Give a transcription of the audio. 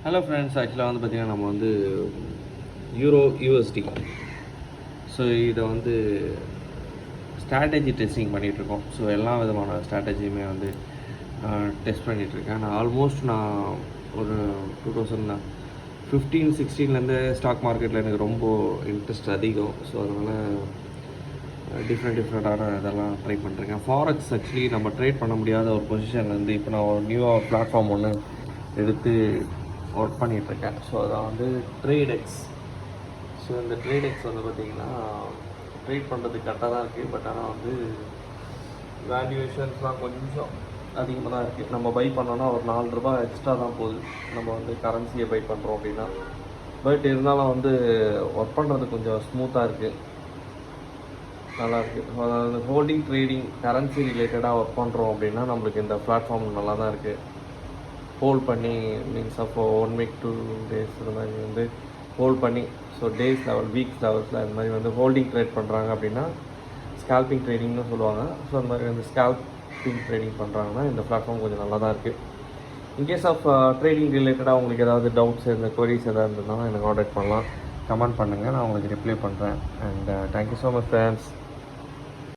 Hello friends, ஆக்சுவலாக வந்து பார்த்திங்கன்னா நம்ம வந்து யூரோ யூஎஸ்டி, ஸோ இதை வந்து ஸ்ட்ராட்டஜி டெஸ்டிங் பண்ணிகிட்ருக்கோம். ஸோ எல்லா விதமான ஸ்ட்ராட்டஜியுமே வந்து டெஸ்ட் பண்ணிகிட்ருக்கேன். நான் ஒரு 2015-16 ஸ்டாக் மார்க்கெட்டில் எனக்கு ரொம்ப இன்ட்ரெஸ்ட் அதிகம். ஸோ அதனால் டிஃப்ரெண்ட்டான இதெல்லாம் ட்ரை பண்ணிருக்கேன். ஃபாரெக்ஸ் ஆக்சுவலி நம்ம ட்ரேட் பண்ண முடியாத ஒரு பொசிஷன்லேருந்து இப்போ நான் ஒரு நியூவாக ஒரு பிளாட்ஃபார்ம் ஒன்று எடுத்து ஒர்க் பண்ணிகிட்ருக்கேன். ஸோ அதான் வந்து ட்ரேடெக்ஸ். ஸோ இந்த ட்ரேடெக்ஸ் வந்து பார்த்திங்கன்னா ட்ரேட் பண்ணுறதுக்கு கரெக்டாக தான் இருக்குது. பட் ஆனால் வந்து வேல்யூவேஷன்ஸ்லாம் கொஞ்சம் அதிகமாக தான் இருக்குது. நம்ம பை பண்ணோன்னா ஒரு ₹4 எக்ஸ்ட்ரா தான் போகுது, நம்ம வந்து கரன்சியை பை பண்ணுறோம் அப்படின்னா. பட் இருந்தாலும் வந்து ஒர்க் பண்ணுறது கொஞ்சம் ஸ்மூத்தாக இருக்குது, நல்லாயிருக்கு. அதாவது ஹோல்டிங் ட்ரேடிங் கரன்சி ரிலேட்டடாக ஒர்க் பண்ணுறோம் அப்படின்னா நம்மளுக்கு இந்த பிளாட்ஃபார்ம் நல்லா தான் இருக்குது. ஹோல்ட் பண்ணி மீன்ஸ் அப்போ 1 வீக் 2 டேஸ் இந்த மாதிரி வந்து ஹோல்ட் பண்ணி, ஸோ டேஸ் லெவல் வீக்ஸ் லெவல்ஸில் இந்த மாதிரி வந்து ஹோல்டிங் ட்ரேட் பண்ணுறாங்க அப்படின்னா ஸ்கேல்பிங் ட்ரேடிங்னு சொல்லுவாங்க. ஸோ அந்த மாதிரி வந்து ஸ்கேல்பிங் ட்ரேடிங் பண்ணுறாங்கன்னா இந்த பிளாட்ஃபார்ம் கொஞ்சம் நல்லா தான் இருக்குது. இன்கேஸ் ஆஃப் ட்ரேடிங் ரிலேட்டடாக உங்களுக்கு ஏதாவது டவுட்ஸ், இந்த கொரிஸ் எதாவது இருந்ததுனால எனக்கு கான்டாக்ட் பண்ணலாம், கமெண்ட் பண்ணுங்கள், நான் உங்களுக்கு ரிப்ளை பண்ணுறேன். And thank you so much friends.